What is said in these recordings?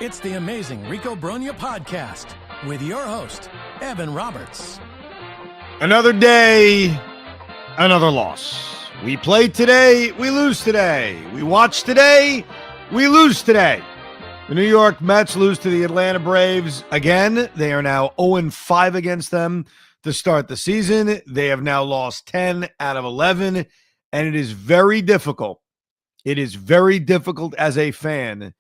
It's the amazing Rico Brogna podcast with your host, Evan Roberts. Another day, another loss. We play today, we lose today. We watch today, we lose today. The New York Mets lose to the Atlanta Braves again. They are now 0-5 against them to start the season. They have now lost 10 out of 11, and it is very difficult. It is very difficult as a fan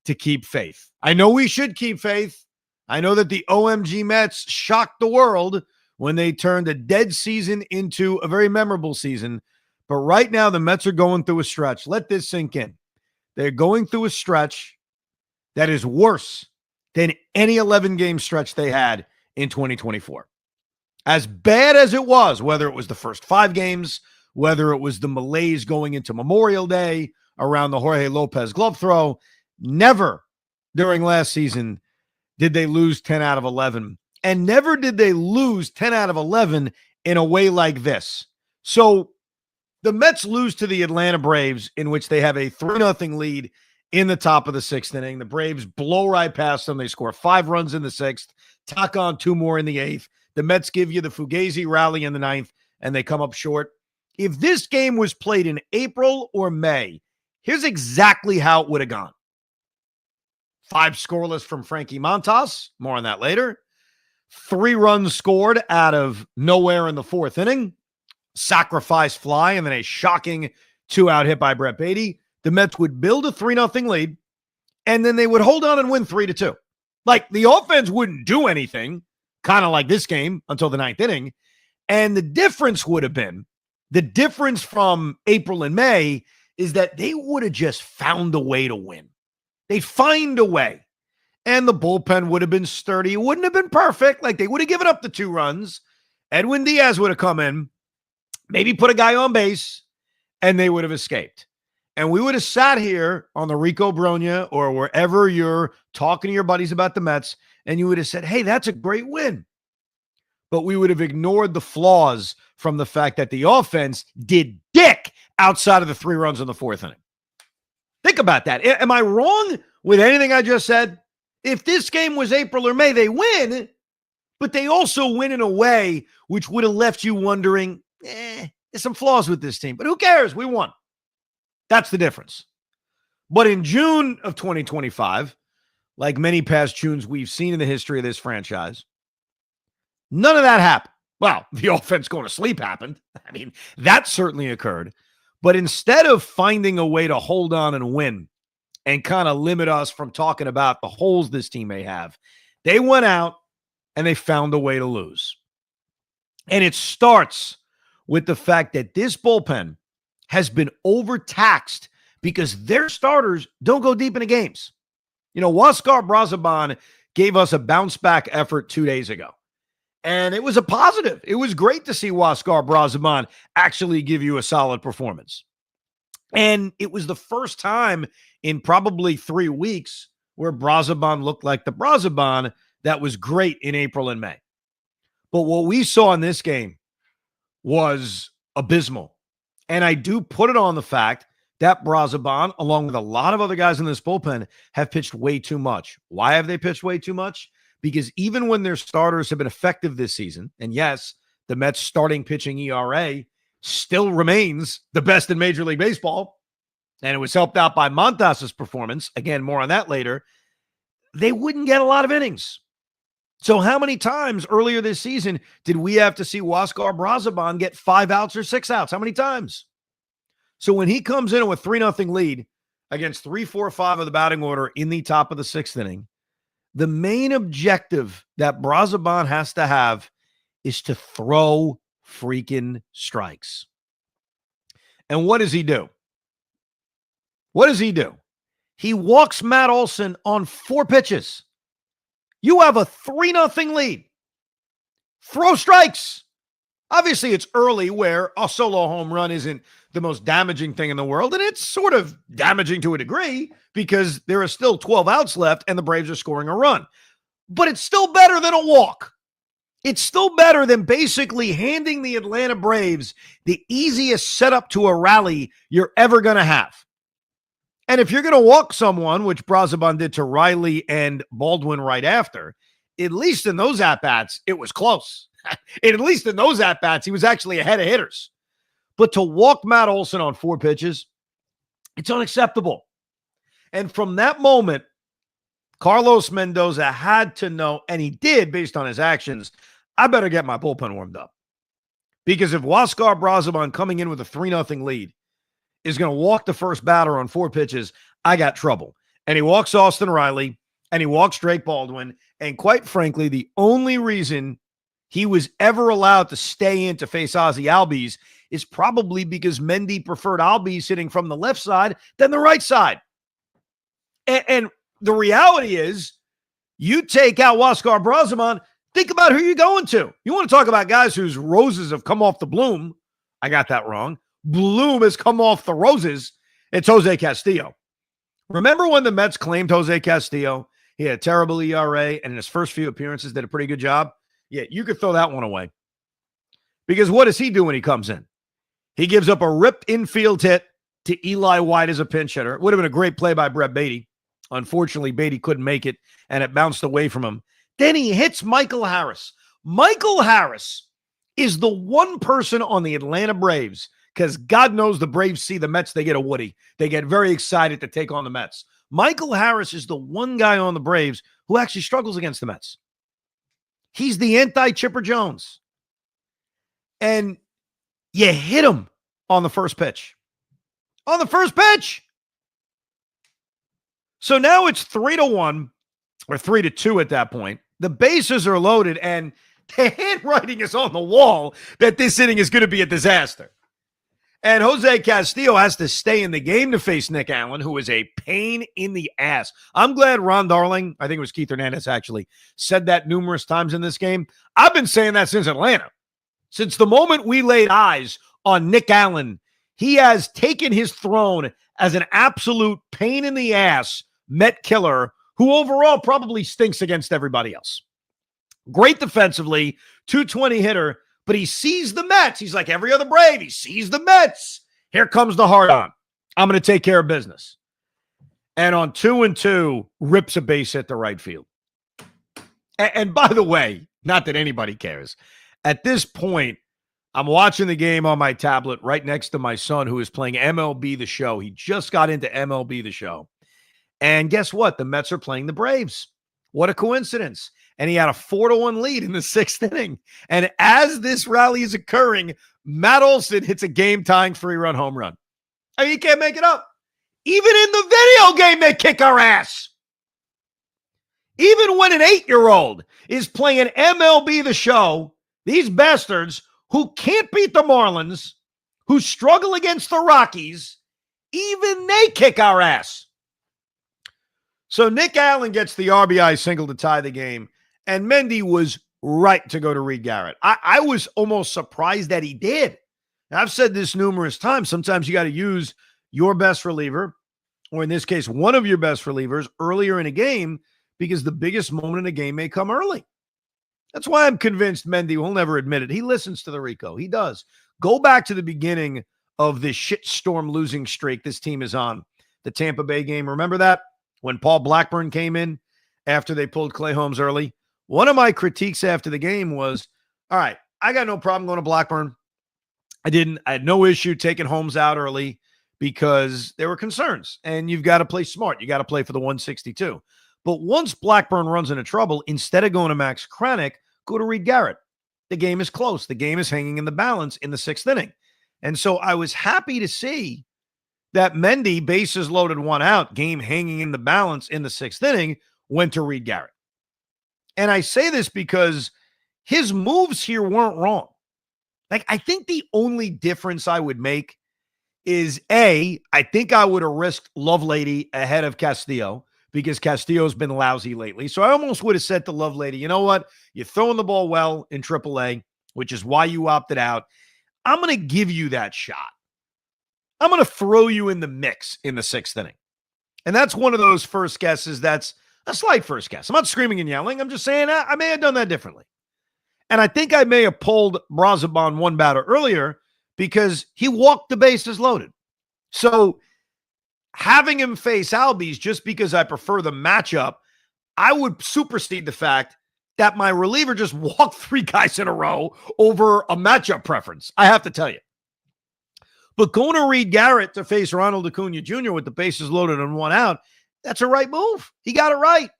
to keep faith. I know we should keep faith. I know that the OMG Mets shocked the world when they turned a dead season into a very memorable season. But right now, the Mets are going through a stretch. Let this sink in. They're going through a stretch that is worse than any 11-game stretch they had in 2024. As bad as it was, whether it was the first 5 games, whether it was the malaise going into Memorial Day around the Jorge Lopez glove throw, never during last season did they lose 10 out of 11. And never did they lose 10 out of 11 in a way like this. So the Mets lose to the Atlanta Braves, in which they have a 3-0 lead in the top of the 6th inning. The Braves blow right past them. They score 5 runs in the 6th, tack on 2 more in the 8th. The Mets give you the Fugazi rally in the 9th, and they come up short. If this game was played in April or May, here's exactly how it would have gone. 5 scoreless from Frankie Montas. More on that later. 3 runs scored out of nowhere in the 4th inning. Sacrifice fly, and then a shocking 2-out hit by Brett Beatty. The Mets would build a 3-0 lead, and then they would hold on and win 3-2. Like, the offense wouldn't do anything, kind of like this game, until the 9th inning. And the difference would have been, the difference from April and May is that they would have just found a way to win. They'd find a way. And the bullpen would have been sturdy. It wouldn't have been perfect. Like, they would have given up the 2 runs. Edwin Diaz would have come in, maybe put a guy on base, and they would have escaped. And we would have sat here on the Rico Brogna or wherever you're talking to your buddies about the Mets, and you would have said, hey, that's a great win. But we would have ignored the flaws from the fact that the offense did dick outside of the 3 runs in the 4th inning. Think about that. Am I wrong with anything I just said? If this game was April or May, they win, but they also win in a way which would have left you wondering, there's some flaws with this team, but who cares? We won. That's the difference. But in June of 2025, like many past Junes we've seen in the history of this franchise, none of that happened. Well, the offense going to sleep happened. I mean, that certainly occurred. But instead of finding a way to hold on and win and kind of limit us from talking about the holes this team may have, they went out and they found a way to lose. And it starts with the fact that this bullpen has been overtaxed because their starters don't go deep into games. You know, Huascar Brazoban gave us a bounce-back effort 2 days ago. And it was a positive. It was great to see Huascar Brazoban actually give you a solid performance. And it was the first time in probably 3 weeks where Brazoban looked like the Brazoban that was great in April and May. But what we saw in this game was abysmal. And I do put it on the fact that Brazoban, along with a lot of other guys in this bullpen, have pitched way too much. Why have they pitched way too much? Because even when their starters have been effective this season, and yes, the Mets starting pitching ERA still remains the best in Major League Baseball, and it was helped out by Montas' performance. Again, more on that later. They wouldn't get a lot of innings. So how many times earlier this season did we have to see Huascar Brazoban get 5 outs or 6 outs? How many times? So when he comes in with 3-0 lead against 3, 4, 5 of the batting order in the top of the 6th inning, the main objective that Brazoban has to have is to throw freaking strikes. And what does he do? What does he do? He walks Matt Olson on 4 pitches. You have a 3-0 lead. Throw strikes. Obviously, it's early where a solo home run isn't the most damaging thing in the world, and it's sort of damaging to a degree because there are still 12 outs left and the Braves are scoring a run. But it's still better than a walk. It's still better than basically handing the Atlanta Braves the easiest setup to a rally you're ever going to have. And if you're going to walk someone, which Brazaban did to Riley and Baldwin right after, at least in those at-bats, it was close. At least in those at-bats, he was actually ahead of hitters. But to walk Matt Olson on 4 pitches, it's unacceptable. And from that moment, Carlos Mendoza had to know, and he did based on his actions, I better get my bullpen warmed up. Because if Huascar Brazaban coming in with a 3-0 lead is going to walk the first batter on 4 pitches, I got trouble. And he walks Austin Riley, and he walks Drake Baldwin, and quite frankly, the only reason he was ever allowed to stay in to face Ozzie Albies is probably because Mendy preferred Albies hitting from the left side than the right side. And the reality is, you take out Huascar Brazaban, think about who you're going to. You want to talk about guys whose roses have come off the bloom. I got that wrong. Bloom has come off the roses. It's Jose Castillo. Remember when the Mets claimed Jose Castillo? He had a terrible ERA, and in his first few appearances did a pretty good job. Yeah, you could throw that one away. Because what does he do when he comes in? He gives up a ripped infield hit to Eli White as a pinch hitter. It would have been a great play by Brett Beatty. Unfortunately, Beatty couldn't make it, and it bounced away from him. Then he hits Michael Harris. Michael Harris is the one person on the Atlanta Braves, because God knows the Braves see the Mets, they get a Woody. They get very excited to take on the Mets. Michael Harris is the one guy on the Braves who actually struggles against the Mets. He's the anti-Chipper Jones. And you hit him on the first pitch. On the first pitch. So now it's 3-1 or 3-2 at that point. The bases are loaded, and the handwriting is on the wall that this inning is going to be a disaster. And Jose Castillo has to stay in the game to face Nick Allen, who is a pain in the ass. I'm glad Ron Darling, I think it was Keith Hernandez actually, said that numerous times in this game. I've been saying that since Atlanta. Since the moment we laid eyes on Nick Allen, he has taken his throne as an absolute pain in the ass Met killer who overall probably stinks against everybody else. Great defensively, 220 hitter, but he sees the Mets. He's like every other Brave. He sees the Mets. Here comes the hard on. I'm going to take care of business. And on 2-2, rips a base hit to right field. And by the way, not that anybody cares, at this point, I'm watching the game on my tablet right next to my son who is playing MLB The Show. He just got into MLB The Show. And guess what? The Mets are playing the Braves. What a coincidence. And he had a 4-1 lead in the 6th inning. And as this rally is occurring, Matt Olson hits a game-tying 3-run home run. I mean, you can't make it up. Even in the video game, they kick our ass. Even when an 8-year-old is playing MLB The Show, these bastards who can't beat the Marlins, who struggle against the Rockies, even they kick our ass. So Nick Allen gets the RBI single to tie the game, and Mendy was right to go to Reed Garrett. I was almost surprised that he did. Now, I've said this numerous times. Sometimes you got to use your best reliever, or in this case, one of your best relievers earlier in a game, because the biggest moment in a game may come early. That's why I'm convinced Mendy will never admit it. He listens to the Rico. He does. Go back to the beginning of this shitstorm losing streak this team is on. The Tampa Bay game. Remember that? When Paul Blackburn came in after they pulled Clay Holmes early. One of my critiques after the game was, all right, I got no problem going to Blackburn. I had no issue taking Holmes out early because there were concerns. And you've got to play smart. You got to play for the 162. But once Blackburn runs into trouble, instead of going to Max Kranick, go to Reed Garrett. The game is close. The game is hanging in the balance in the 6th inning. And so I was happy to see that Mendy, bases loaded, 1 out, game hanging in the balance in the 6th inning, went to Reed Garrett. And I say this because his moves here weren't wrong. Like, I think the only difference I would make is, I think I would have risked Lovelady ahead of Castillo because Castillo's been lousy lately. So I almost would have said to Lovelady, you know what? You're throwing the ball well in AAA, which is why you opted out. I'm going to give you that shot. I'm going to throw you in the mix in the 6th inning. And that's one of those first guesses that's a slight first guess. I'm not screaming and yelling. I'm just saying I may have done that differently. And I think I may have pulled Brazaban 1 batter earlier because he walked the bases loaded. So having him face Albies just because I prefer the matchup, I would supersede the fact that my reliever just walked 3 guys in a row over a matchup preference. I have to tell you. But going to Reed Garrett to face Ronald Acuna Jr. with the bases loaded and 1 out, that's a right move. He got it right.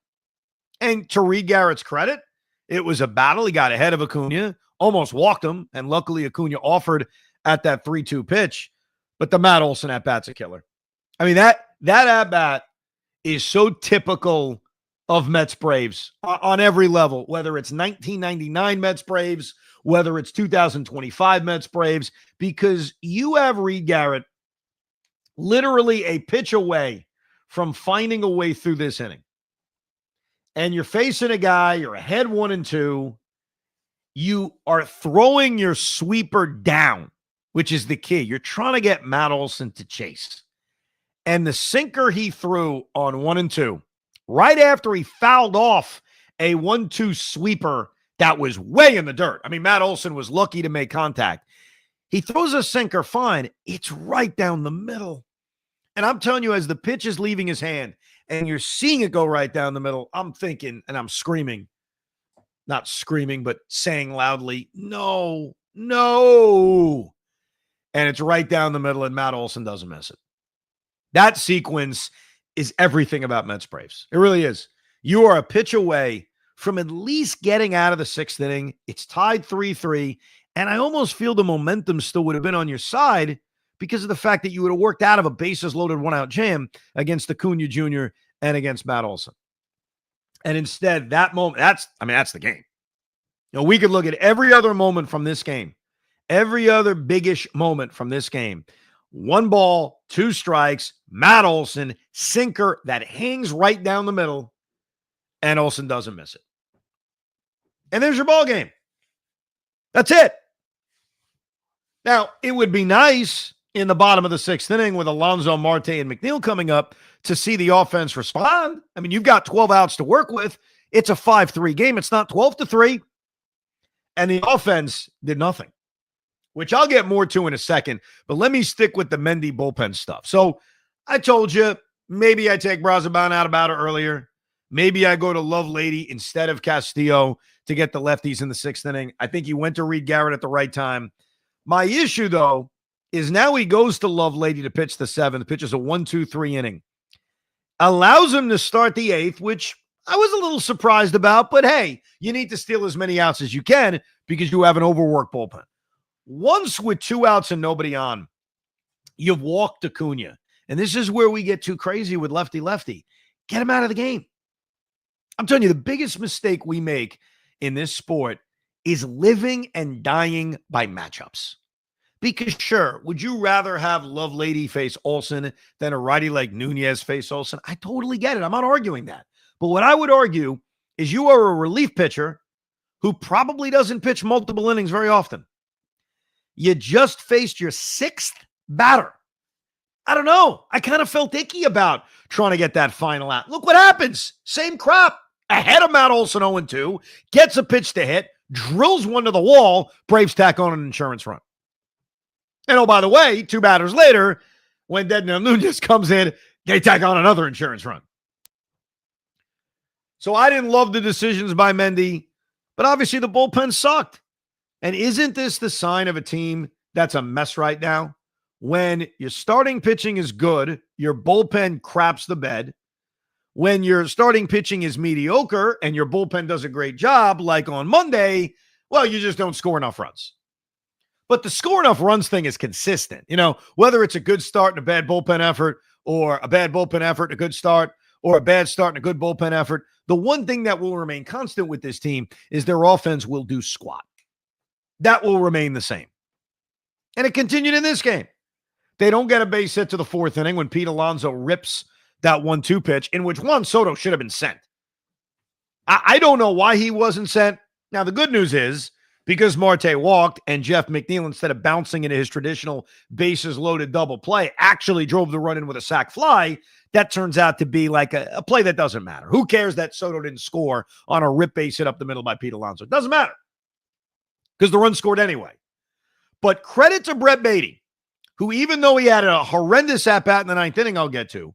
And to Reed Garrett's credit, it was a battle. He got ahead of Acuna, almost walked him, and luckily Acuna offered at that 3-2 pitch. But the Matt Olson at-bat's a killer. I mean, that at-bat is so typical of Mets Braves on every level, whether it's 1999 Mets Braves, whether it's 2025 Mets Braves, because you have Reed Garrett literally a pitch away from finding a way through this inning. And you're facing a guy, you're ahead 1-2. You are throwing your sweeper down, which is the key. You're trying to get Matt Olson to chase. And the sinker he threw on 1-2, right after he fouled off a 1-2 sweeper that was way in the dirt. I mean, Matt Olson was lucky to make contact. He throws a sinker fine. It's right down the middle. And I'm telling you, as the pitch is leaving his hand and you're seeing it go right down the middle, I'm thinking, and I'm screaming, not screaming, but saying loudly, no. And it's right down the middle, and Matt Olson doesn't miss it. That sequence is everything about Mets Braves. It really is. You are a pitch away from at least getting out of the 6th inning. It's tied 3-3, and I almost feel the momentum still would have been on your side because of the fact that you would have worked out of a bases-loaded 1-out jam against Acuna Jr. and against Matt Olson. And instead, that moment, that's the game. You know, we could look at every other moment from this game, every other biggish moment from this game. 1 ball, 2 strikes, Matt Olson, sinker that hangs right down the middle, and Olson doesn't miss it. And there's your ball game. That's it. Now, it would be nice in the bottom of the 6th inning with Alonso, Marte, and McNeil coming up to see the offense respond. I mean, you've got 12 outs to work with. It's a 5-3 game. It's not 12-3. And the offense did nothing, which I'll get more to in a second. But let me stick with the Mendy bullpen stuff. So I told you, maybe I take Brazoban out about it earlier. Maybe I go to Lovelady instead of Castillo to get the lefties in the 6th inning. I think he went to Reed Garrett at the right time. My issue, though, is now he goes to Lovelady to pitch the 7th, pitches a 1-2-3 inning. Allows him to start the 8th, which I was a little surprised about, but hey, you need to steal as many outs as you can because you have an overworked bullpen. Once with 2 outs and nobody on, you've walked Acuna. And this is where we get too crazy with lefty-lefty. Get him out of the game. I'm telling you, the biggest mistake we make in this sport is living and dying by matchups. Because sure, would you rather have Lovelady face Olson than a righty like Nunez face Olson? I totally get it. I'm not arguing that. But what I would argue is you are a relief pitcher who probably doesn't pitch multiple innings very often. You just faced your 6th batter. I don't know. I kind of felt icky about trying to get that final out. Look what happens. Same crap. Ahead of Matt Olson 0-2, gets a pitch to hit, drills one to the wall, Braves tack on an insurance run. And oh, by the way, 2 batters later, when Dednell Nunez comes in, they tack on another insurance run. So I didn't love the decisions by Mendy, but obviously the bullpen sucked. And isn't this the sign of a team that's a mess right now? When your starting pitching is good, your bullpen craps the bed. When your starting pitching is mediocre and your bullpen does a great job, like on Monday, well, you just don't score enough runs. But the score enough runs thing is consistent. You know, whether it's a good start and a bad bullpen effort, or a bad bullpen effort and a good start, or a bad start and a good bullpen effort, the one thing that will remain constant with this team is their offense will do squat. That will remain the same. And it continued in this game. They don't get a base hit to the 4th inning when Pete Alonso rips that 1-2 pitch, in which Juan Soto should have been sent. I don't know why he wasn't sent. Now, the good news is, because Marte walked and Jeff McNeil, instead of bouncing into his traditional bases-loaded double play, actually drove the run in with a sac fly, that turns out to be like a play that doesn't matter. Who cares that Soto didn't score on a rip base hit up the middle by Pete Alonso? It doesn't matter because the run scored anyway. But credit to Brett Beatty, who, even though he had a horrendous at-bat in the ninth inning I'll get to,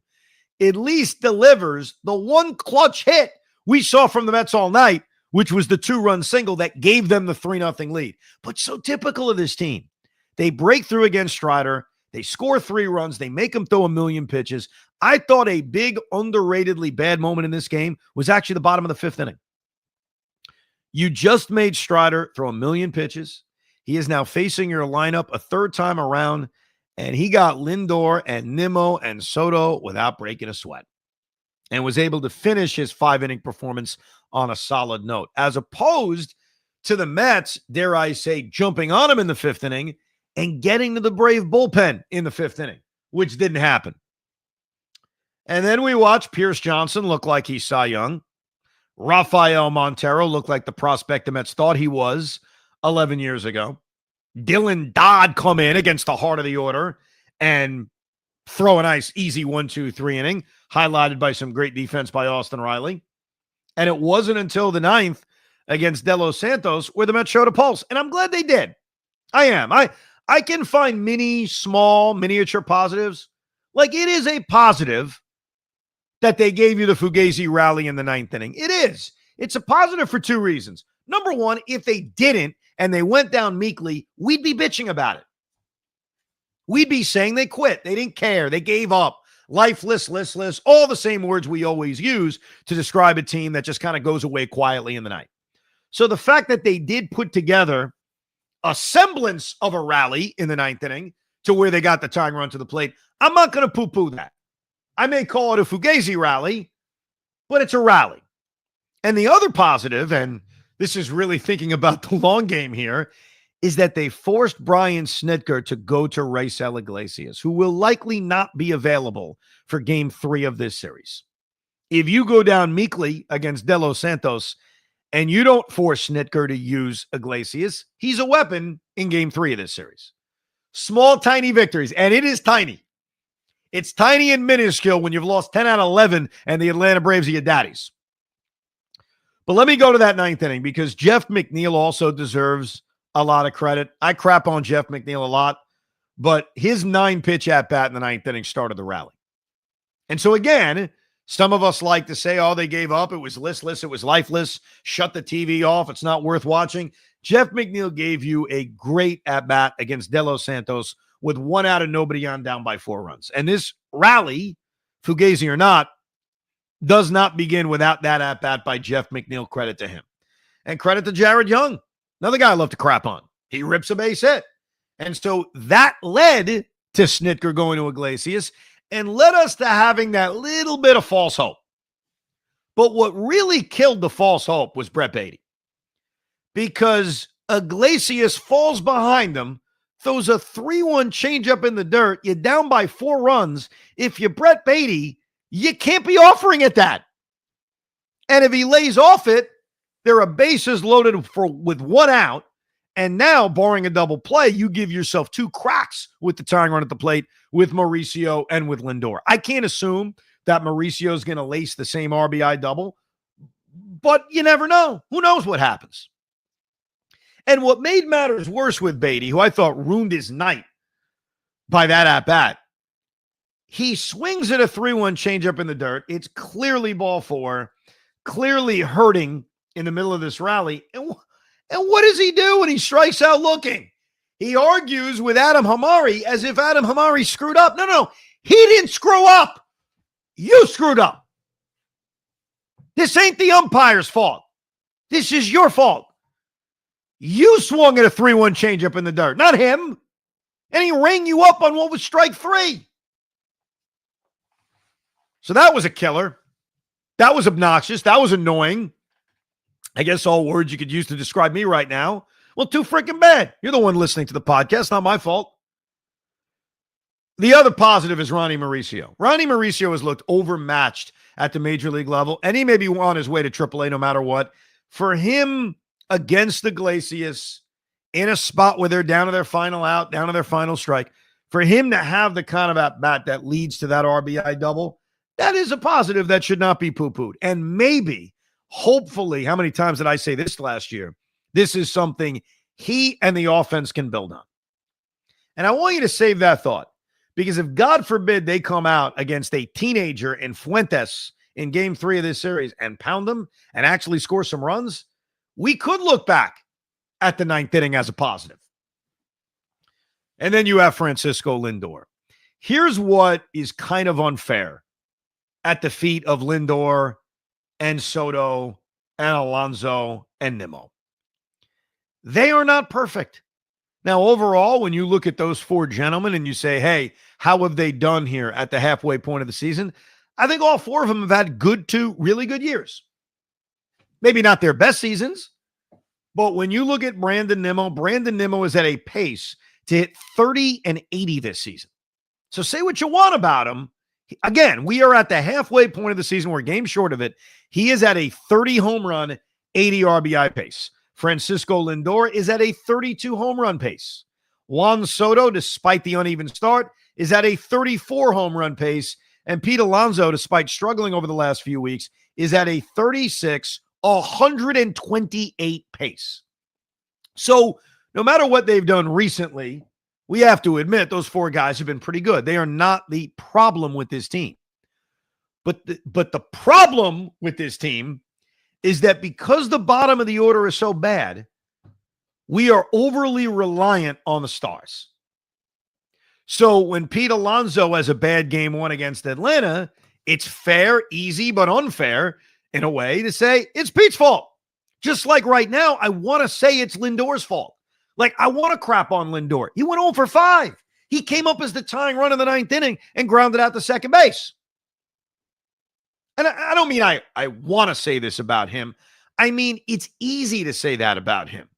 at least delivers the one clutch hit we saw from the Mets all night, which was the 2-run single that gave them the 3-0 lead. But so typical of this team. They break through against Strider. They score 3 runs. They make him throw a million pitches. I thought a big, underratedly bad moment in this game was actually the bottom of the 5th inning. You just made Strider throw a million pitches. He is now facing your lineup a 3rd time around, and he got Lindor and Nimmo and Soto without breaking a sweat and was able to finish his 5-inning performance on a solid note, as opposed to the Mets, dare I say, jumping on him in the 5th inning and getting to the Brave bullpen in the 5th inning, which didn't happen. And then we watched Pierce Johnson look like he's Cy Young. Rafael Montero looked like the prospect the Mets thought he was 11 years ago. Dylan Dodd come in against the heart of the order and throw a nice, easy 1-2-3 inning, highlighted by some great defense by Austin Riley. And it wasn't until the 9th against De Los Santos where the Mets showed a pulse. And I'm glad they did. I am. I can find small, miniature positives. Like, it is a positive that they gave you the Fugazi rally in the 9th inning. It is. It's a positive for 2 reasons. Number one, if they didn't and they went down meekly, we'd be bitching about it. We'd be saying they quit. They didn't care. They gave up. Lifeless, listless, all the same words we always use to describe a team that just kind of goes away quietly in the night. So the fact that they did put together a semblance of a rally in the 9th inning to where they got the tying run to the plate, I'm not going to poo-poo that. I may call it a Fugazi rally, but it's a rally. And the other positive, and this is really thinking about the long game here, is that they forced Brian Snitker to go to Raisel Iglesias, who will likely not be available for Game 3 of this series. If you go down meekly against De Los Santos and you don't force Snitker to use Iglesias, he's a weapon in Game 3 of this series. Small, tiny victories, and it is tiny. It's tiny and minuscule when you've lost 10 out of 11 and the Atlanta Braves are your daddies. But let me go to that 9th inning because Jeff McNeil also deserves a lot of credit. I crap on Jeff McNeil a lot, but his 9-pitch at-bat in the 9th inning started the rally. And so again, some of us like to say, oh, they gave up. It was listless. It was lifeless. Shut the TV off. It's not worth watching. Jeff McNeil gave you a great at-bat against De Los Santos with 1 out and nobody on, down by 4 runs. And this rally, Fugazi or not, does not begin without that at-bat by Jeff McNeil. Credit to him. And credit to Jared Young, another guy I love to crap on. He rips a base hit. And so that led to Snitker going to Iglesias and led us to having that little bit of false hope. But what really killed the false hope was Brett Baty. Because Iglesias falls behind him, throws a 3-1 changeup in the dirt. You're down by 4 runs. If you're Brett Baty, you can't be offering it that. And if he lays off it, there are bases loaded with 1 out. And now, barring a double play, you give yourself 2 cracks with the tying run at the plate with Mauricio and with Lindor. I can't assume that Mauricio is going to lace the same RBI double, but you never know. Who knows what happens? And what made matters worse with Baty, who I thought ruined his night by that at-bat, he swings at a 3-1 changeup in the dirt. It's clearly ball 4, clearly hurting in the middle of this rally. And what does he do when he strikes out looking? He argues with Adam Hamari as if Adam Hamari screwed up. No, he didn't screw up. You screwed up. This ain't the umpire's fault. This is your fault. You swung at a 3-1 changeup in the dirt, not him. And he rang you up on what was strike 3. So that was a killer. That was obnoxious. That was annoying. I guess all words you could use to describe me right now. Well, too freaking bad. You're the one listening to the podcast. Not my fault. The other positive is Ronnie Mauricio. Ronnie Mauricio has looked overmatched at the major league level, and he may be on his way to AAA no matter what. For him against Iglesias in a spot where they're down to their final out, down to their final strike, for him to have the kind of at-bat that leads to that RBI double, that is a positive that should not be poo-pooed. And maybe, hopefully, how many times did I say this last year? This is something he and the offense can build on. And I want you to save that thought, because if, God forbid, they come out against a teenager in Fuentes in game 3 of this series and pound them and actually score some runs, we could look back at the 9th inning as a positive. And then you have Francisco Lindor. Here's what is kind of unfair at the feet of Lindor and Soto and Alonso and Nimmo. They are not perfect. Now, overall, when you look at those 4 gentlemen and you say, hey, how have they done here at the halfway point of the season? I think all 4 of them have had good to really good years. Maybe not their best seasons, but when you look at Brandon Nimmo is at a pace to hit 30 and 80 this season. So say what you want about him. Again, we are at the halfway point of the season. We're a game short of it. He is at a 30 home run, 80 RBI pace. Francisco Lindor is at a 32 home run pace. Juan Soto, despite the uneven start, is at a 34 home run pace. And Pete Alonso, despite struggling over the last few weeks, is at a 36, 128 pace. So no matter what they've done recently, we have to admit those 4 guys have been pretty good. They are not the problem with this team. But the problem with this team is that because the bottom of the order is so bad, we are overly reliant on the stars. So when Pete Alonso has a bad game 1 against Atlanta, it's fair, easy, but unfair in a way to say it's Pete's fault. Just like right now, I want to say it's Lindor's fault. Like, I want to crap on Lindor. He went 0 for 5. He came up as the tying run in the 9th inning and grounded out to second base. And I don't mean I want to say this about him. I mean, it's easy to say that about him.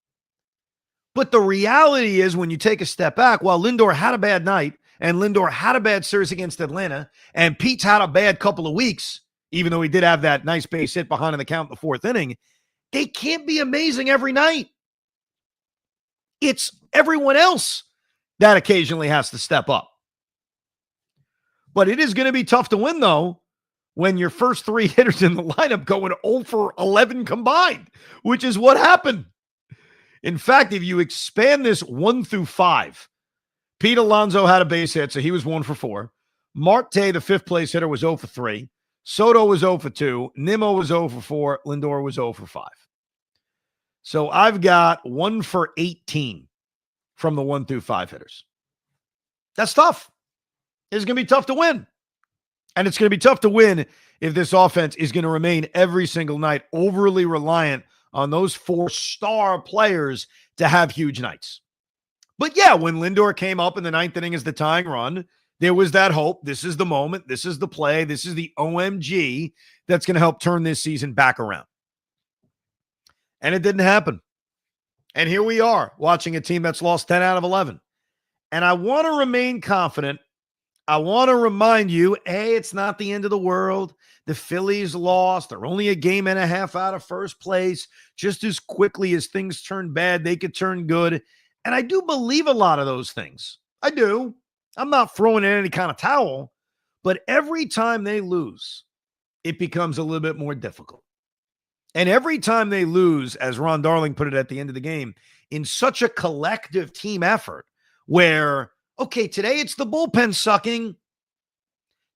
But the reality is, when you take a step back, while Lindor had a bad night and Lindor had a bad series against Atlanta and Pete's had a bad couple of weeks, even though he did have that nice base hit behind in the count in the 4th inning, they can't be amazing every night. It's everyone else that occasionally has to step up. But it is going to be tough to win, though, when your first 3 hitters in the lineup going 0 for 11 combined, which is what happened. In fact, if you expand this 1 through 5, Pete Alonso had a base hit, so he was 1 for 4. Marte, the 5th place hitter, was 0 for 3. Soto was 0 for 2. Nimmo was 0 for 4. Lindor was 0 for 5. So I've got 1 for 18 from the 1 through 5 hitters. That's tough. It's going to be tough to win. And it's going to be tough to win if this offense is going to remain every single night overly reliant on those 4 star players to have huge nights. But yeah, when Lindor came up in the 9th inning as the tying run, there was that hope. This is the moment. This is the play. This is the OMG that's going to help turn this season back around. And it didn't happen. And here we are watching a team that's lost 10 out of 11. And I want to remain confident. I want to remind you, hey, it's not the end of the world. The Phillies lost. They're only a game and a half out of first place. Just as quickly as things turn bad, they could turn good. And I do believe a lot of those things. I do. I'm not throwing in any kind of towel. But every time they lose, it becomes a little bit more difficult. And every time they lose, as Ron Darling put it at the end of the game, in such a collective team effort where, okay, today it's the bullpen sucking.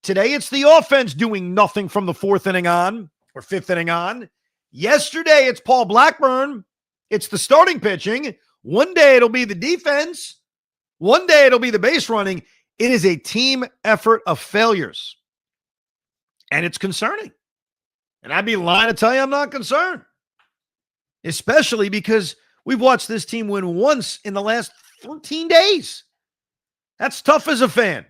Today it's the offense doing nothing from the 4th inning on or 5th inning on. Yesterday it's Paul Blackburn. It's the starting pitching. One day it'll be the defense. One day it'll be the base running. It is a team effort of failures. And it's concerning. And I'd be lying to tell you I'm not concerned. Especially because we've watched this team win once in the last 13 days. That's tough as a fan.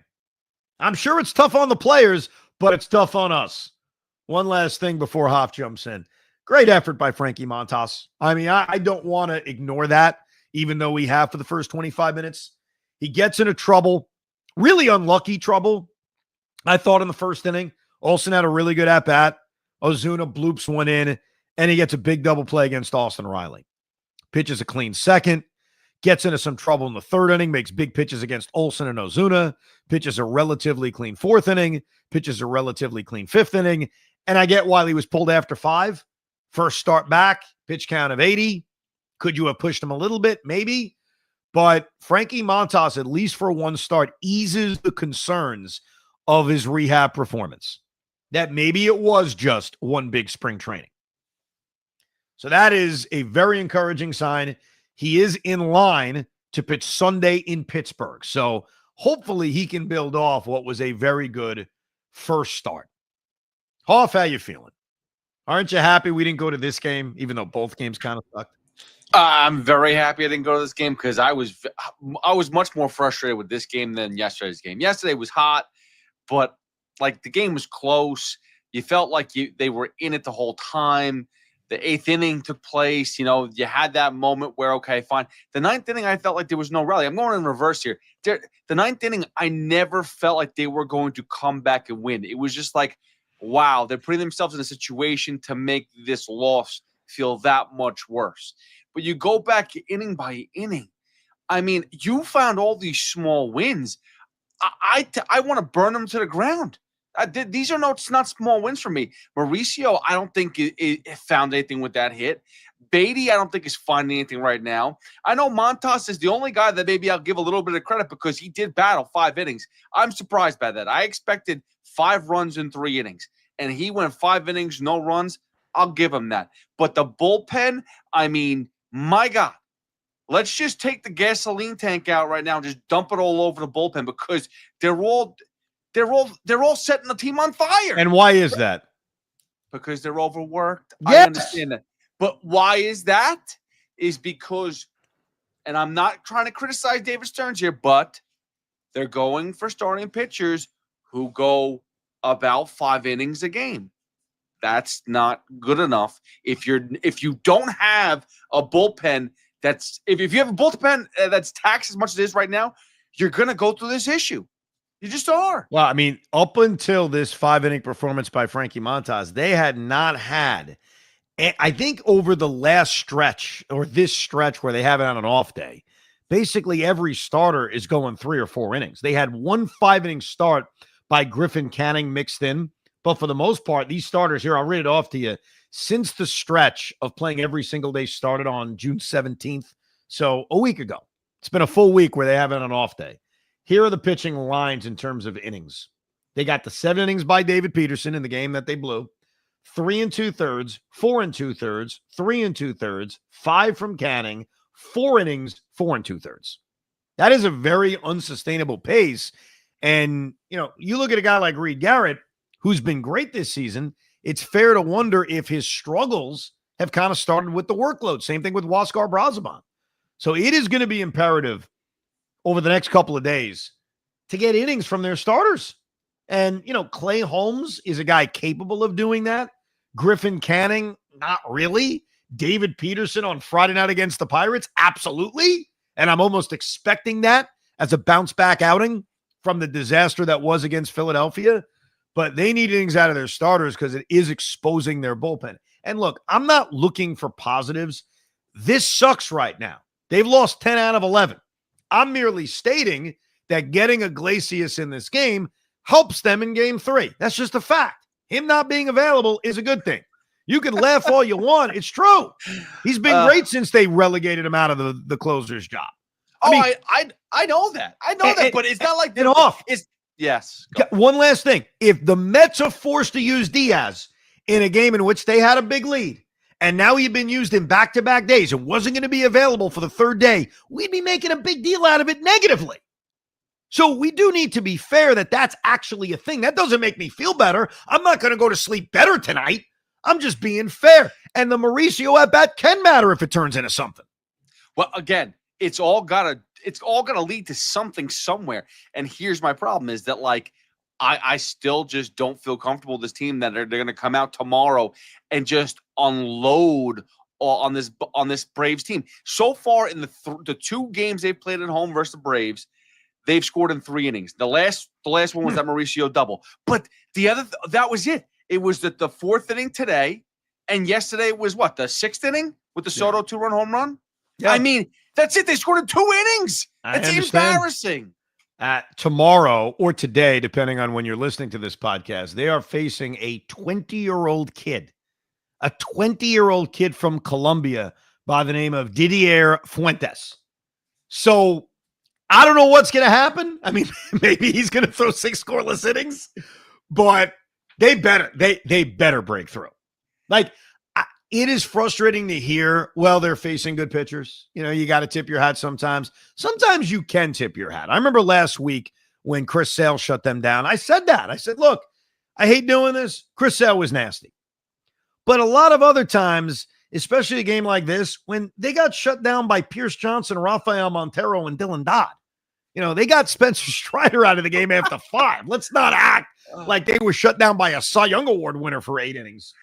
I'm sure it's tough on the players, but it's tough on us. One last thing before Hoff jumps in. Great effort by Frankie Montas. I mean, I don't want to ignore that, even though we have for the first 25 minutes. He gets into trouble, really unlucky trouble, I thought, in the first inning. Olsen had a really good at-bat. Ozuna bloops one in, and he gets a big double play against Austin Riley. Pitches a clean second, gets into some trouble in the 3rd inning, makes big pitches against Olsen and Ozuna, pitches a relatively clean 4th inning, pitches a relatively clean 5th inning, and I get why he was pulled after 5. First start back, pitch count of 80. Could you have pushed him a little bit? Maybe. But Frankie Montas, at least for one start, eases the concerns of his rehab performance. That maybe it was just one big spring training. So that is a very encouraging sign. He is in line to pitch Sunday in Pittsburgh. So hopefully he can build off what was a very good first start. Hoff, how you feeling? Aren't you happy we didn't go to this game, even though both games kind of sucked? I'm very happy I didn't go to this game because I was much more frustrated with this game than yesterday's game. Yesterday was hot, but like the game was close. You felt like they were in it the whole time. The 8th inning took place. You had that moment where, okay, fine. The 9th inning, I felt like there was no rally. I'm going in reverse here. The 9th inning, I never felt like they were going to come back and win. It was just like, wow, they're putting themselves in a situation to make this loss feel that much worse. But you go back inning by inning. I mean, you found all these small wins. I want to burn them to the ground. These are not small wins for me. Mauricio, I don't think it found anything with that hit. Beatty, I don't think is finding anything right now. I know Montas is the only guy that maybe I'll give a little bit of credit because he did battle 5 innings. I'm surprised by that. I expected 5 runs in 3 innings, and he went 5 innings, no runs. I'll give him that. But the bullpen, I mean, my God. Let's just take the gasoline tank out right now and just dump it all over the bullpen because they're all setting the team on fire. And why is that? Because they're overworked. Yes. I understand that. But why is that? Is because, and I'm not trying to criticize David Stearns here, but they're going for starting pitchers who go about 5 innings a game. That's not good enough. If you don't have a bullpen if you have a bullpen that's taxed as much as it is right now, you're going to go through this issue. You just are. Well, I mean, up until this 5-inning performance by Frankie Montas, they had not had, I think over the last stretch or this stretch where they have it on an off day, basically every starter is going 3 or 4 innings. They had one 5-inning start by Griffin Canning mixed in. But for the most part, these starters here, I'll read it off to you. Since the stretch of playing every single day started on June 17th, so a week ago, it's been a full week where they have it on an off day. Here are the pitching lines in terms of innings. They got the 7 innings by David Peterson in the game that they blew, 3 2/3, 4 2/3, 3 2/3, 5 from Canning, 4 innings, 4 2/3. That is a very unsustainable pace. And, you look at a guy like Reed Garrett, who's been great this season, it's fair to wonder if his struggles have kind of started with the workload. Same thing with Huascar Braziman. So it is going to be imperative over the next couple of days to get innings from their starters. And, Clay Holmes is a guy capable of doing that. Griffin Canning, not really. David Peterson on Friday night against the Pirates, absolutely. And I'm almost expecting that as a bounce back outing from the disaster that was against Philadelphia. But they need innings out of their starters because it is exposing their bullpen. And look, I'm not looking for positives. This sucks right now. They've lost 10 out of 11. I'm merely stating that getting Iglesias in this game helps them in game 3. That's just a fact. Him not being available is a good thing. You can laugh all you want. It's true. He's been great since they relegated him out of the closer's job. I know that. I know that, but it's not like they're off. Yes. One last thing. If the Mets are forced to use Diaz in a game in which they had a big lead, and now he'd been used in back-to-back days and wasn't going to be available for the 3rd day, we'd be making a big deal out of it negatively. So we do need to be fair that that's actually a thing. That doesn't make me feel better. I'm not going to go to sleep better tonight. I'm just being fair. And the Mauricio at bat can matter if it turns into something. Well, again, it's all got to lead to something somewhere. And here's my problem is that, I still just don't feel comfortable with this team that they're going to come out tomorrow and just unload on this Braves team. So far in the 2 games they've played at home versus the Braves, they've scored in 3 innings. The last one was that Mauricio double. But that was it. It was the 4th inning today, and yesterday was what, the 6th inning with the Soto 2-run home run? Yeah. I mean, that's it. They scored in 2 innings. It's embarrassing. Tomorrow or today, depending on when you're listening to this podcast, they are facing a 20-year-old kid. A 20-year-old kid from Colombia by the name of Didier Fuentes. So I don't know what's going to happen. I mean, maybe he's going to throw 6 scoreless innings, but they better break through. Like, it is frustrating to hear, well, they're facing good pitchers. You know, you got to tip your hat sometimes. Sometimes you can tip your hat. I remember last week when Chris Sale shut them down. I said that. I said, look, I hate doing this. Chris Sale was nasty. But a lot of other times, especially a game like this, when they got shut down by Pierce Johnson, Rafael Montero, and Dylan Dodd. You know, they got Spencer Strider out of the game after 5. Let's not act like they were shut down by a Cy Young Award winner for 8 innings.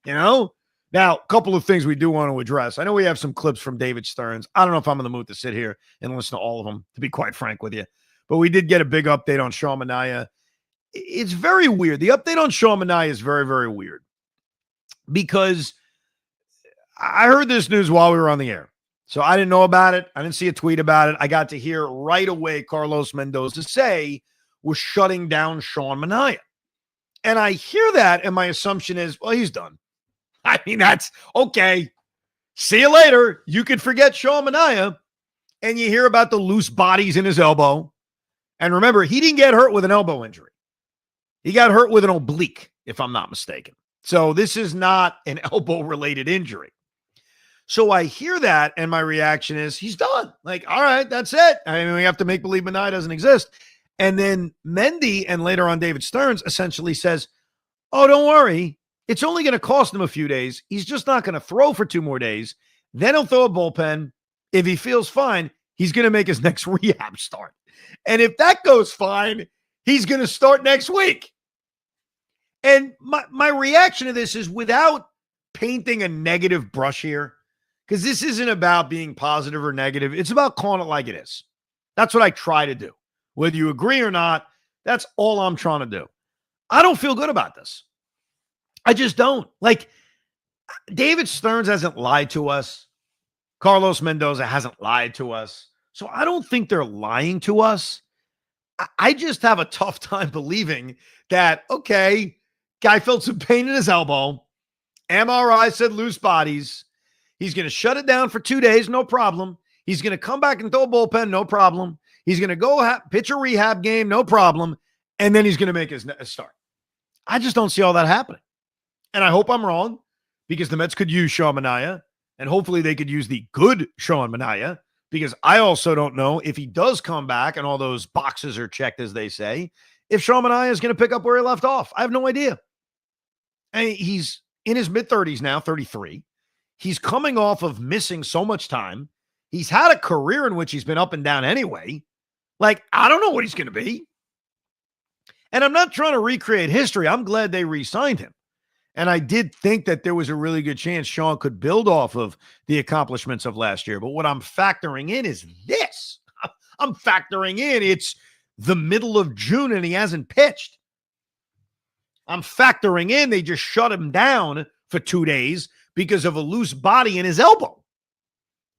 You know? Now, a couple of things we do want to address. I know we have some clips from David Stearns. I don't know if I'm in the mood to sit here and listen to all of them, to be quite frank with you. But we did get a big update on Sean Manaea. It's very weird. The update on Sean Manaea is very, very weird. Because I heard this news while we were on the air. So I didn't know about it. I didn't see a tweet about it. I got to hear right away Carlos Mendoza say we're shutting down Sean Manaea. And I hear that, and my assumption is, well, he's done. I mean, that's okay. See you later. You can forget Sean Manaea. And you hear about the loose bodies in his elbow. And remember, he didn't get hurt with an elbow injury. He got hurt with an oblique, if I'm not mistaken. So this is not an elbow-related injury. So I hear that, and my reaction is, he's done. Like, all right, that's it. I mean, we have to make believe Manaea doesn't exist. And then Mendy, and later on David Stearns, essentially says, oh, don't worry. It's only going to cost him a few days. He's just not going to throw for 2 more days. Then he'll throw a bullpen. If he feels fine, he's going to make his next rehab start. And if that goes fine, he's going to start next week. And my reaction to this is, without painting a negative brush here, because this isn't about being positive or negative. It's about calling it like it is. That's what I try to do. Whether you agree or not, that's all I'm trying to do. I don't feel good about this. I just don't. Like, David Stearns hasn't lied to us. Carlos Mendoza hasn't lied to us. So I don't think they're lying to us. I just have a tough time believing that, okay, guy felt some pain in his elbow. MRI said loose bodies. He's going to shut it down for 2 days, no problem. He's going to come back and throw a bullpen, no problem. He's going to go pitch a rehab game, no problem. And then he's going to make his start. I just don't see all that happening. And I hope I'm wrong, because the Mets could use Sean Manaea, and hopefully they could use the good Sean Manaea, because I also don't know if he does come back and all those boxes are checked, as they say, if Sean Manaea is going to pick up where he left off. I have no idea. And he's in his mid-30s now, 33. He's coming off of missing so much time. He's had a career in which he's been up and down anyway. Like, I don't know what he's going to be. And I'm not trying to recreate history. I'm glad they re-signed him. And I did think that there was a really good chance Sean could build off of the accomplishments of last year. But what I'm factoring in is this. I'm factoring in it's the middle of June and he hasn't pitched. I'm factoring in they just shut him down for 2 days because of a loose body in his elbow.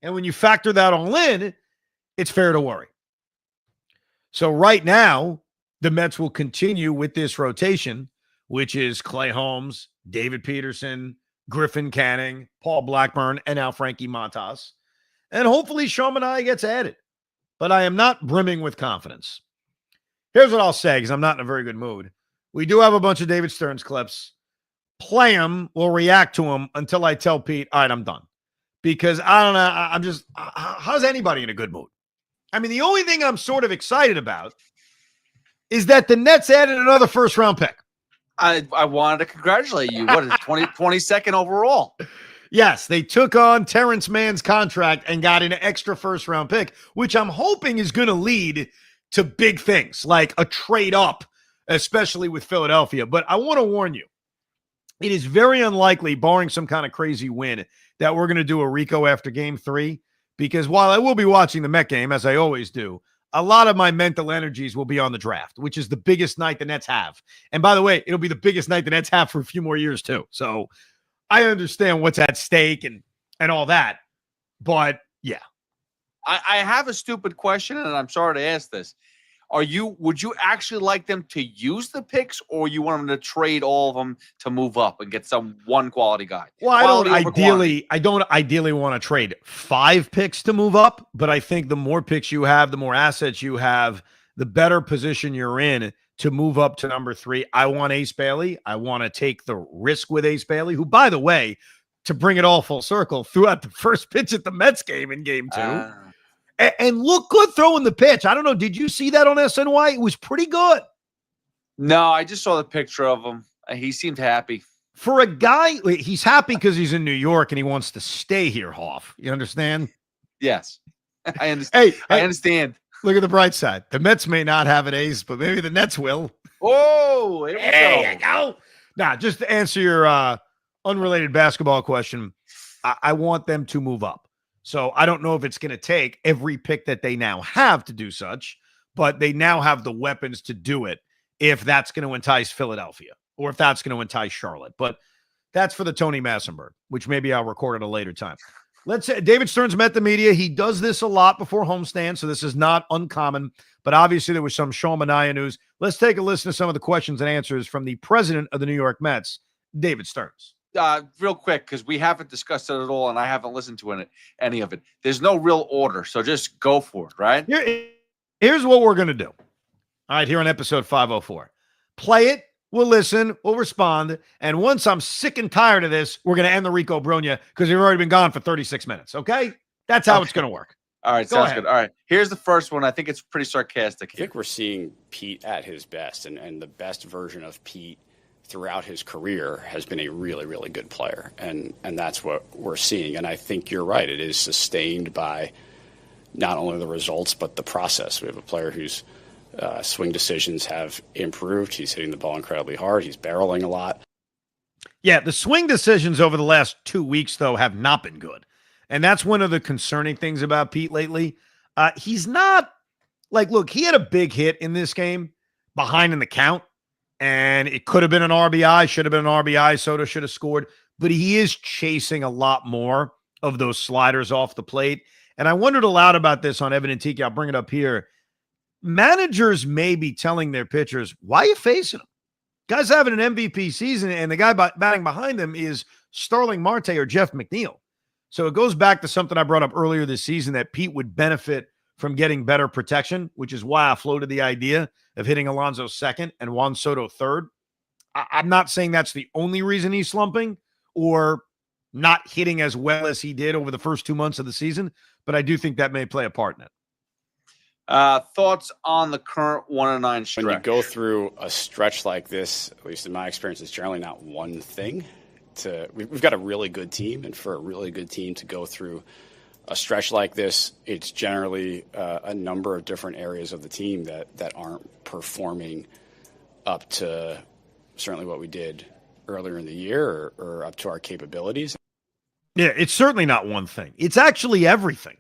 And when you factor that all in, it's fair to worry. So right now, the Mets will continue with this rotation, which is Clay Holmes, David Peterson, Griffin Canning, Paul Blackburn, and now Frankie Montas. And hopefully Sean Manaea gets added. But I am not brimming with confidence. Here's what I'll say, because I'm not in a very good mood. We do have a bunch of David Stearns clips. Play them, we'll react to them until I tell Pete, all right, I'm done. Because I don't know, I'm just, how's anybody in a good mood? I mean, the only thing I'm sort of excited about is that the Nets added another first-round pick. I wanted to congratulate you. What is it, 22nd overall? Yes, they took on Terrence Mann's contract and got an extra first-round pick, which I'm hoping is going to lead to big things, like a trade up, especially with Philadelphia. But I want to warn you, it is very unlikely, barring some kind of crazy win, that we're going to do a Rico after Game 3, because while I will be watching the Met game, as I always do, a lot of my mental energies will be on the draft, which is the biggest night the Nets have. And by the way, it'll be the biggest night the Nets have for a few more years too. So I understand what's at stake and all that. But yeah. I have a stupid question, and I'm sorry to ask this. Would you actually like them to use the picks, or you want them to trade all of them to move up and get one quality guy? Well, I don't ideally want to trade 5 picks to move up, but I think the more picks you have, the more assets you have, the better position you're in to move up to number 3. I want Ace Bailey. I want to take the risk with Ace Bailey, who, by the way, to bring it all full circle, threw out the first pitch at the Mets game in game 2. And look good throwing the pitch. I don't know. Did you see that on SNY? It was pretty good. No, I just saw the picture of him. He seemed happy. For a guy, he's happy because he's in New York and he wants to stay here, Hoff. You understand? Yes. I understand. I understand. Look at the bright side. The Mets may not have an ace, but maybe the Nets will. Oh, there you go. Now, just to answer your unrelated basketball question, I want them to move up. So I don't know if it's going to take every pick that they now have to do such, but they now have the weapons to do it if that's going to entice Philadelphia or if that's going to entice Charlotte. But that's for the Tony Massenberg, which maybe I'll record at a later time. Let's say David Stearns met the media. He does this a lot before homestand, so this is not uncommon. But obviously there was some Sean Manaea news. Let's take a listen to some of the questions and answers from the president of the New York Mets, David Stearns. Real quick, because we haven't discussed it at all, and I haven't listened to any of it. There's no real order, so just go for it, right? Here's what we're going to do. All right, here on episode 504. Play it, we'll listen, we'll respond, and once I'm sick and tired of this, we're going to end the Rico Brogna because we've already been gone for 36 minutes, okay? That's how it's going to work. All right, sounds good. All right, here's the first one. I think it's pretty sarcastic here. I think we're seeing Pete at his best, and the best version of Pete throughout his career has been a really, really good player. And that's what we're seeing. And I think you're right. It is sustained by not only the results, but the process. We have a player whose swing decisions have improved. He's hitting the ball incredibly hard. He's barreling a lot. Yeah, the swing decisions over the last 2 weeks, though, have not been good. And that's one of the concerning things about Pete lately. He's not look, he had a big hit in this game behind in the count. And it could have been an RBI, should have been an RBI. Soto should have scored. But he is chasing a lot more of those sliders off the plate. And I wondered aloud about this on Evan and Tiki. I'll bring it up here. Managers may be telling their pitchers, why are you facing them? Guy's having an MVP season, and the guy batting behind him is Starling Marte or Jeff McNeil. So it goes back to something I brought up earlier this season, that Pete would benefit from getting better protection, which is why I floated the idea of hitting Alonso second and Juan Soto third. I'm not saying that's the only reason he's slumping or not hitting as well as he did over the first 2 months of the season, but I do think that may play a part in it. Thoughts on the current 1-9 stretch? When you go through a stretch like this, at least in my experience, it's generally not one thing. We've got a really good team, and for a really good team to go through a stretch like this, it's generally a number of different areas of the team that aren't performing up to certainly what we did earlier in the year or up to our capabilities. Yeah, it's certainly not one thing. It's actually everything.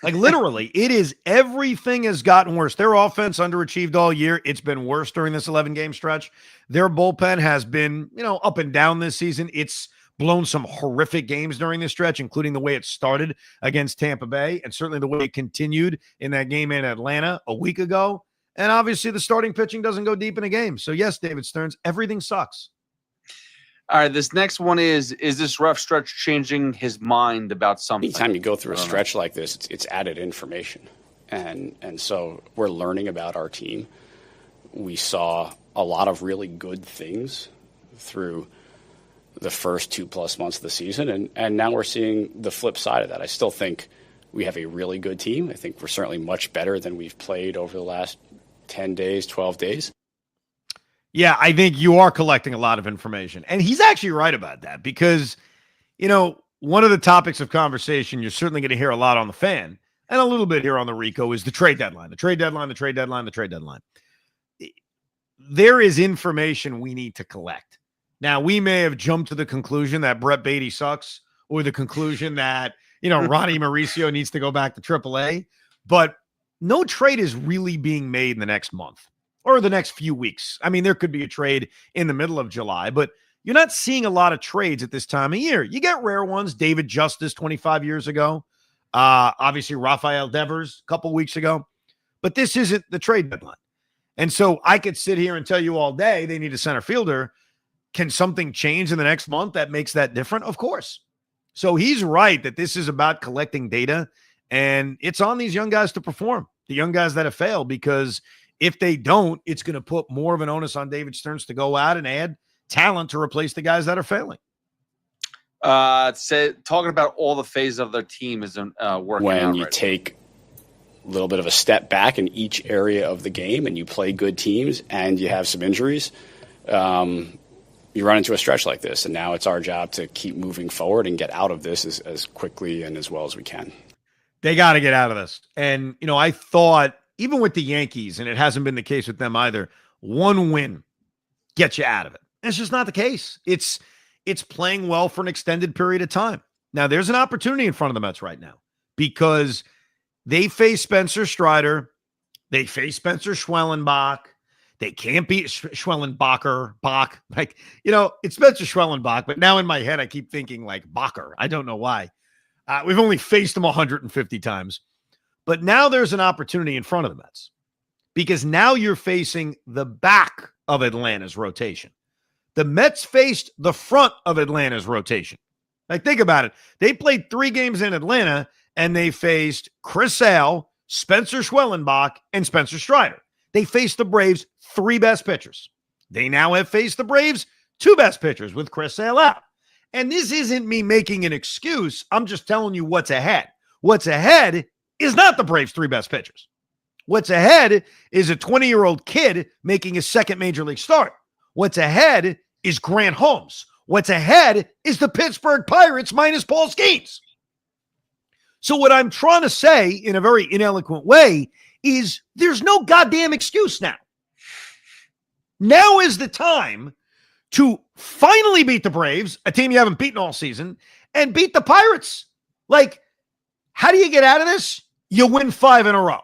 Literally, it is everything has gotten worse. Their offense underachieved all year. It's been worse during this 11-game stretch. Their bullpen has been, up and down this season. It's blown some horrific games during this stretch, including the way it started against Tampa Bay and certainly the way it continued in that game in Atlanta a week ago. And obviously the starting pitching doesn't go deep in a game. So yes, David Stearns, everything sucks. All right, this next one is this rough stretch changing his mind about something? Anytime you go through a stretch like this, it's added information. And so we're learning about our team. We saw a lot of really good things through the first 2+ months of the season, and now we're seeing the flip side of that. I still think we have a really good team. I think we're certainly much better than we've played over the last 10 days, 12 days. Yeah, I think you are collecting a lot of information. And he's actually right about that because, one of the topics of conversation you're certainly going to hear a lot on the Fan and a little bit here on the Rico is the trade deadline. There is information we need to collect. Now, we may have jumped to the conclusion that Brett Beatty sucks or the conclusion that, Ronnie Mauricio needs to go back to AAA, but no trade is really being made in the next month or the next few weeks. I mean, there could be a trade in the middle of July, but you're not seeing a lot of trades at this time of year. You get rare ones. David Justice 25 years ago. Obviously, Rafael Devers a couple weeks ago. But this isn't the trade deadline. And so I could sit here and tell you all day they need a center fielder. Can something change in the next month that makes that different? Of course. So he's right that this is about collecting data, and it's on these young guys to perform, the young guys that have failed, because if they don't, it's going to put more of an onus on David Stearns to go out and add talent to replace the guys that are failing. Talking about all the phases of their team isn't working when out you right. take a little bit of a step back in each area of the game and you play good teams and you have some injuries, you run into a stretch like this. And now it's our job to keep moving forward and get out of this as quickly and as well as we can. They got to get out of this. And, I thought even with the Yankees, and it hasn't been the case with them either, one win gets you out of it. And it's just not the case. It's playing well for an extended period of time. Now, there's an opportunity in front of the Mets right now because they face Spencer Strider. They face Spencer Schwellenbach. They can't beat Schwellenbacher. Bach. It's Spencer Schwellenbach, but now in my head, I keep thinking like Bacher. I don't know why. We've only faced him 150 times. But now there's an opportunity in front of the Mets because now you're facing the back of Atlanta's rotation. The Mets faced the front of Atlanta's rotation. Like, think about it. They played 3 games in Atlanta, and they faced Chris Sale, Spencer Schwellenbach, and Spencer Strider. They faced the Braves' 3 best pitchers. They now have faced the Braves' 2 best pitchers with Chris Sale out. And this isn't me making an excuse. I'm just telling you what's ahead. What's ahead is not the Braves' 3 best pitchers. What's ahead is a 20-year-old kid making his second major league start. What's ahead is Grant Holmes. What's ahead is the Pittsburgh Pirates minus Paul Skeens. So what I'm trying to say in a very ineloquent way is there's no goddamn excuse now. Now is the time to finally beat the Braves, a team you haven't beaten all season, and beat the Pirates. Like, how do you get out of this? You win 5 in a row.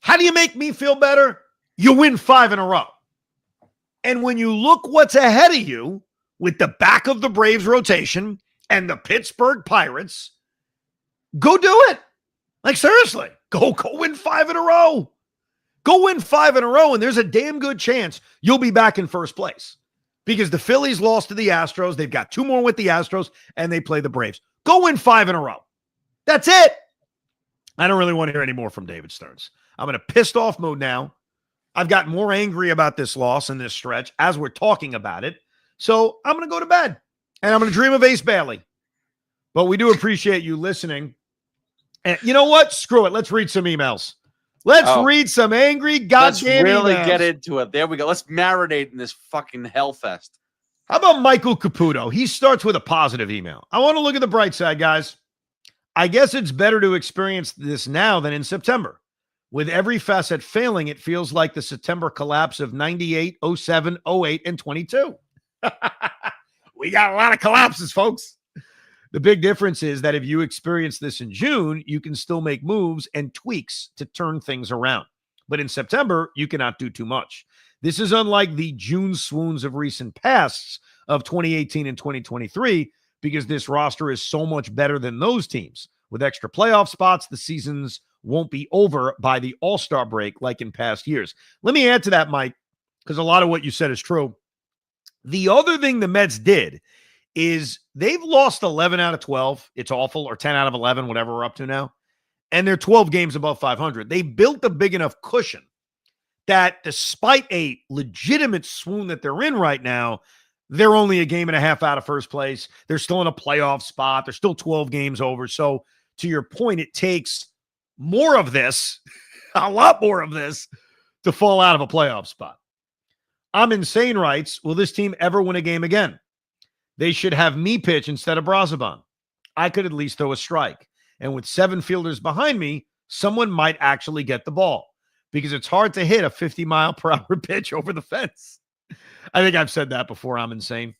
How do you make me feel better? You win 5 in a row. And when you look what's ahead of you with the back of the Braves rotation and the Pittsburgh Pirates, go do it. Like, seriously, go win 5 in a row. Go win 5 in a row, and there's a damn good chance you'll be back in first place because the Phillies lost to the Astros. They've got 2 more with the Astros, and they play the Braves. Go win 5 in a row. That's it. I don't really want to hear any more from David Stearns. I'm in a pissed off mode now. I've gotten more angry about this loss and this stretch as we're talking about it. So I'm going to go to bed, and I'm going to dream of Ace Bailey. But we do appreciate you listening. And you know what? Screw it. Let's read some emails. Let's read some angry goddamn emails. Let's really get into it. There we go. Let's marinate in this fucking hellfest. How about Michael Caputo? He starts with a positive email. I want to look at the bright side, guys. I guess it's better to experience this now than in September. With every facet failing, it feels like the September collapse of 98, 07, 08, and 22. We got a lot of collapses, folks. The big difference is that if you experience this in June, you can still make moves and tweaks to turn things around. But in September, you cannot do too much. This is unlike the June swoons of recent pasts of 2018 and 2023, because this roster is so much better than those teams. With extra playoff spots, the seasons won't be over by the All-Star break like in past years. Let me add to that, Mike, because a lot of what you said is true. The other thing the Mets did is they've lost 11 out of 12. It's awful, or 10 out of 11, whatever we're up to now. And they're 12 games above 500. They built a big enough cushion that despite a legitimate swoon that they're in right now, they're only a game and a half out of first place. They're still in a playoff spot. They're still 12 games over. So to your point, it takes more of this, a lot more of this, to fall out of a playoff spot. I'm Insane writes, will this team ever win a game again? They should have me pitch instead of Brazaban. I could at least throw a strike. And with 7 fielders behind me, someone might actually get the ball because it's hard to hit a 50-mile-per-hour pitch over the fence. I think I've said that before. I'm insane.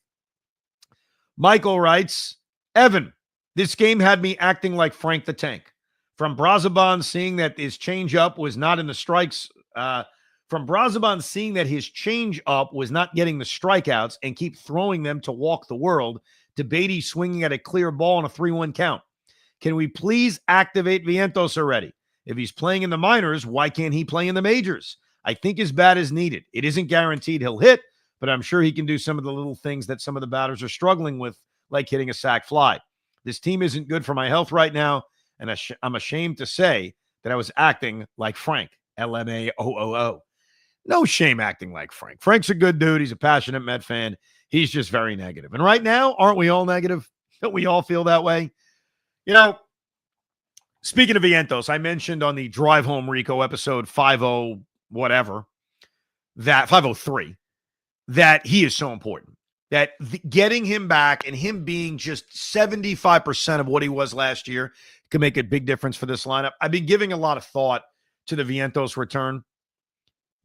Michael writes, Evan, this game had me acting like Frank the Tank. From Brazaban seeing that his changeup was not in the strikes, from Brazaban seeing that his changeup was not getting the strikeouts and keep throwing them to walk the world, to Beatty swinging at a clear ball on a 3-1 count. Can we please activate Vientos already? If he's playing in the minors, why can't he play in the majors? I think his bat is needed. It isn't guaranteed he'll hit, but I'm sure he can do some of the little things that some of the batters are struggling with, like hitting a sac fly. This team isn't good for my health right now, and I'm ashamed to say that I was acting like Frank, LMAOOO. No shame acting like Frank. Frank's a good dude. He's a passionate Met fan. He's just very negative. And right now, aren't we all negative? Don't we all feel that way? You know, speaking of Vientos, I mentioned on the Drive Home Rico episode 50 whatever, that 503, that he is so important. That getting him back and him being just 75% of what he was last year could make a big difference for this lineup. I've been giving a lot of thought to the Vientos return.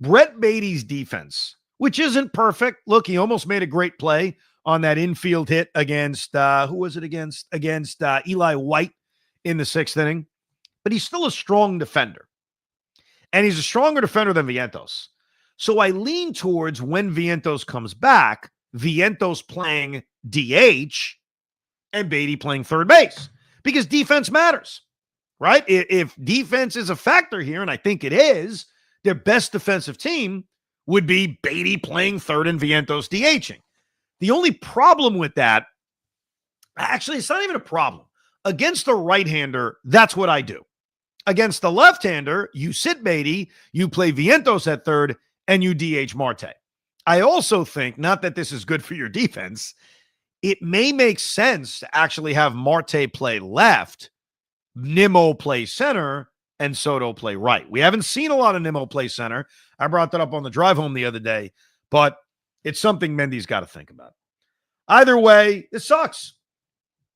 Brett Baty's defense, which isn't perfect. Look, he almost made a great play on that infield hit against, who was it against? Against Eli White in the 6th inning. But he's still a strong defender. And he's a stronger defender than Vientos. So I lean towards when Vientos comes back, Vientos playing DH and Baty playing third base. Because defense matters, right? If defense is a factor here, and I think it is, their best defensive team would be Baty playing third and Vientos DHing. The only problem with that, actually, it's not even a problem. Against a right-hander, that's what I do. Against the left-hander, you sit Baty, you play Vientos at third, and you DH Marte. I also think, not that this is good for your defense, it may make sense to actually have Marte play left, Nimmo play center, and Soto play right. We haven't seen a lot of Nimmo play center. I brought that up on the drive home the other day, but it's something Mendy's got to think about. Either way, it sucks.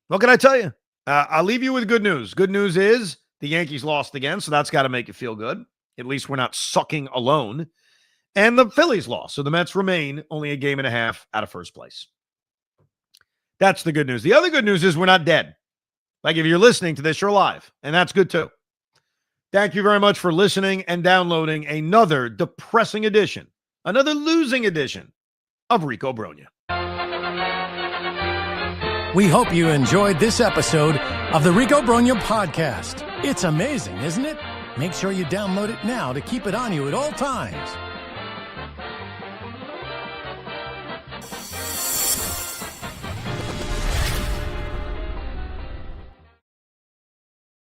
What can I tell you? I'll leave you with good news. Good news is the Yankees lost again, so that's got to make you feel good. At least we're not sucking alone. And the Phillies lost, so the Mets remain only a game and a half out of first place. That's the good news. The other good news is we're not dead. Like if you're listening to this, you're alive, and that's good too. Thank you very much for listening and downloading another depressing edition, another losing edition of Rico Brogna. We hope you enjoyed this episode of the Rico Brogna podcast. It's amazing, isn't it? Make sure you download it now to keep it on you at all times.